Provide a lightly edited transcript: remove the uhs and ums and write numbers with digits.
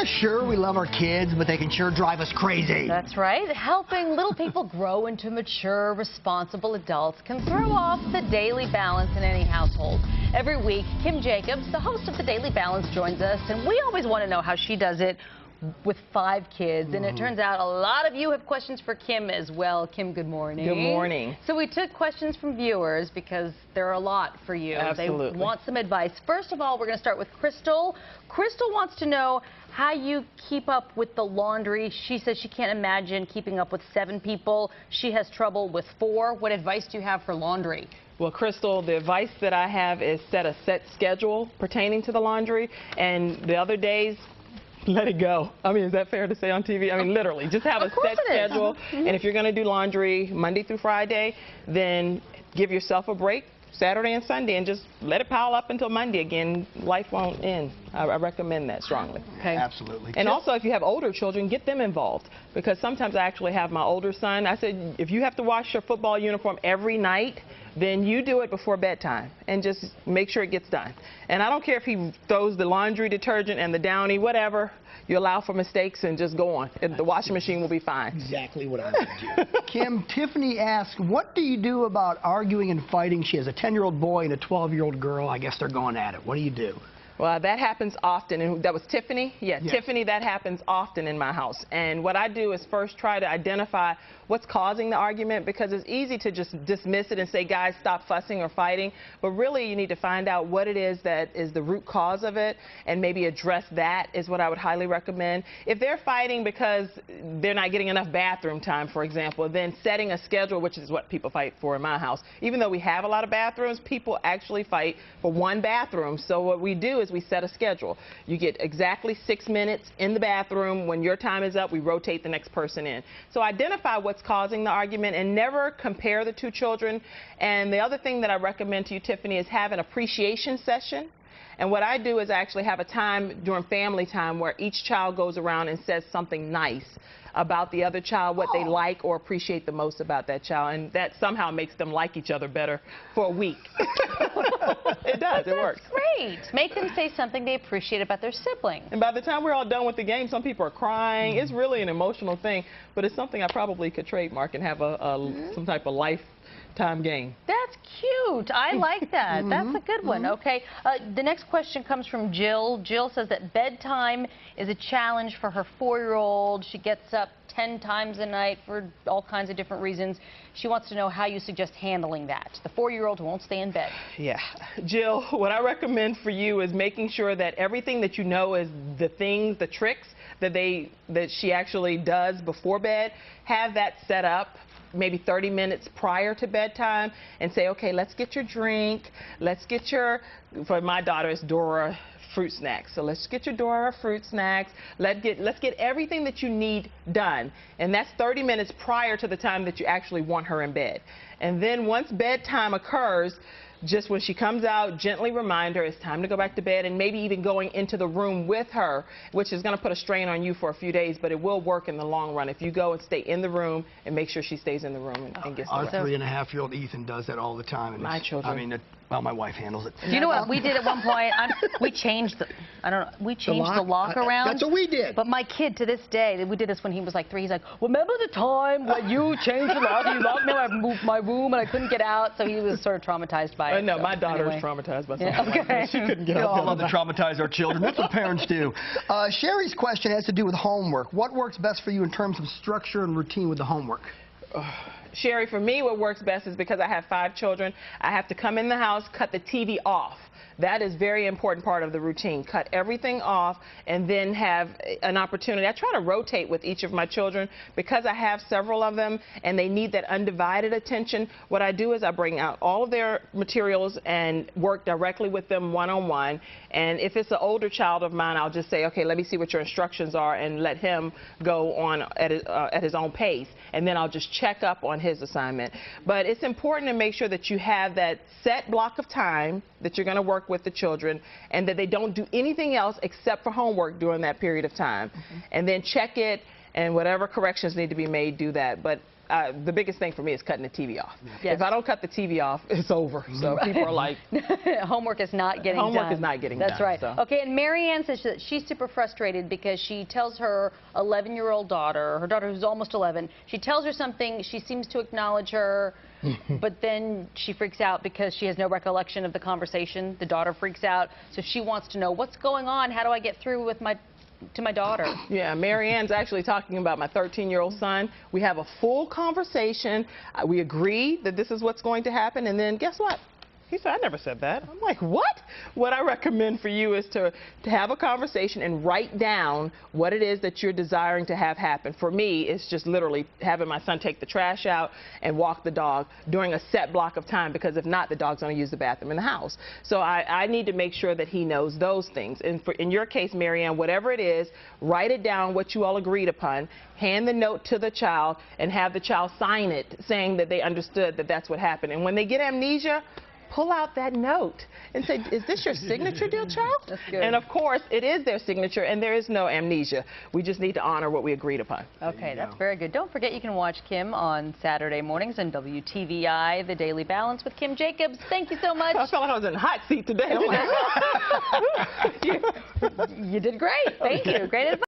sure, we love our kids, but they can sure drive us crazy. That's right. Helping little people grow into mature, responsible adults can throw off the daily balance in any household. Every week, Kim Jacobs, the host of the Daily Balance, joins us, and we always want to know how she does it with 5 kids. And it turns out a lot of you have questions for Kim as well. Kim, good morning. Good morning. So we took questions from viewers because there are a lot for you. Absolutely. They want some advice. First of all, we're going to start with Crystal. Crystal wants to know how you keep up with the laundry. She says she can't imagine keeping up with 7 people. She has trouble with 4. What advice do you have for laundry? Well, Crystal, the advice that I have is set a set schedule pertaining to the laundry, and the other days, let it go. I mean, is that fair to say on TV? I mean, literally, just have a set schedule. And if you're going to do laundry Monday through Friday, then give yourself a break Saturday and Sunday and just let it pile up until Monday again. Life won't end. I recommend that strongly. Okay. Absolutely. And also, if you have older children, get them involved, because sometimes I actually have my older son. I said, if you have to wash your football uniform every night, then you do it before bedtime and just make sure it gets done. And I don't care if he throws the laundry detergent and the Downy, whatever. You allow for mistakes and just go on. The washing machine will be fine. Exactly what I would do. Kim, Tiffany asks, what do you do about arguing and fighting? She has a 10-year-old boy and a 12-year-old girl. I guess they're going at it. What do you do? Well, that happens often. And that was Tiffany? Yeah, yes. Tiffany, that happens often in my house. And what I do is first try to identify what's causing the argument, because it's easy to just dismiss it and say, guys, stop fussing or fighting. But really, you need to find out what it is that is the root cause of it and maybe address that is what I would highly recommend. If they're fighting because they're not getting enough bathroom time, for example, then setting a schedule, which is what people fight for in my house. Even though we have a lot of bathrooms, people actually fight for 1 bathroom. So what we do is we set a schedule. You get exactly 6 minutes in the bathroom. When your time is up, we rotate the next person in. So identify what's causing the argument and never compare the 2 children. And the other thing that I recommend to you, Tiffany, is have an appreciation session. And what I do is actually have a time during family time where each child goes around and says something nice about the other child, what they like or appreciate the most about that child, and that somehow makes them like each other better for a week. It does, it works. Great. Make them say something they appreciate about their sibling. And by the time we're all done with the game, some people are crying. It's really an emotional thing, but it's something I probably could trademark and have some type of lifetime game. That's cute. I like that. That's a good one. Okay. The next question comes from Jill. Jill says that bedtime is a challenge for her 4-year-old. She gets up 10 times a night for all kinds of different reasons. She wants to know how you suggest handling that. The 4-year-old who won't stay in bed. Yeah. Jill, what I recommend for you is making sure that everything that you know is the things, the tricks that she actually does before bed, have that set up maybe 30 minutes prior to bedtime and say, okay, let's get your drink, let's get your, for my daughter, it's Dora fruit snacks. So let's get your Dora fruit snacks. Let's get everything that you need done. And that's 30 minutes prior to the time that you actually want her in bed. And then once bedtime occurs, just when she comes out, gently remind her it's time to go back to bed, and maybe even going into the room with her, which is going to put a strain on you for a few days, but it will work in the long run if you go and stay in the room and make sure she stays in the room and gets the rest. Our 3.5-year-old Ethan does that all the time. And my children. I mean, well, my wife handles it. You know what we did at one point? We changed the, the lock around. That's what we did. But my kid, to this day, we did this when he was like 3. He's like, remember the time when you changed the lock? You locked me in my room and I couldn't get out. So he was sort of traumatized by it. No, so, my daughter is traumatized by something like that. She couldn't get out. We all love to traumatize our children. That's what parents do. Sherry's question has to do with homework. What works best for you in terms of structure and routine with the homework? Sherry, for me, what works best is because I have 5 children, I have to come in the house, cut the TV off. That is a very important part of the routine. Cut everything off and then have an opportunity. I try to rotate with each of my children because I have several of them and they need that undivided attention. What I do is I bring out all of their materials and work directly with them one-on-one. And if it's an older child of mine, I'll just say, okay, let me see what your instructions are and let him go on at his own pace. And then I'll just check up on his assignment. But it's important to make sure that you have that set block of time that you're going to work with the children, and that they don't do anything else except for homework during that period of time. And then check it, and whatever corrections need to be made, do that. But the biggest thing for me is cutting the TV off. Yes. If I don't cut the TV off, it's over. So people are like, homework is not getting done. Homework is not getting done. That's right. So. Okay, and Marianne says that she's super frustrated because she tells her 11-year-old daughter, her daughter who's almost 11, she tells her something, she seems to acknowledge her, but then she freaks out because she has no recollection of the conversation. The daughter freaks out, so she wants to know what's going on, how do I get through with to my daughter. Yeah, Marianne's actually talking about my 13-year-old son. We have a full conversation. We agree that this is what's going to happen, and then guess what? He said, I never said that. I'm like, what? What I recommend for you is to have a conversation and write down what it is that you're desiring to have happen. For me, it's just literally having my son take the trash out and walk the dog during a set block of time, because if not, the dog's going to use the bathroom in the house. So I need to make sure that he knows those things. And in your case, Marianne, whatever it is, write it down, what you all agreed upon, hand the note to the child, and have the child sign it saying that they understood that that's what happened. And when they get amnesia, pull out that note and say, is this your signature, dear child? That's good. And of course, it is their signature, and there is no amnesia. We just need to honor what we agreed upon. Okay, that's very good. Don't forget you can watch Kim on Saturday mornings on WTVI, The Daily Balance with Kim Jacobs. Thank you so much. I felt like I was in the hot seat today. I'm like, You did great. Thank you. Great advice.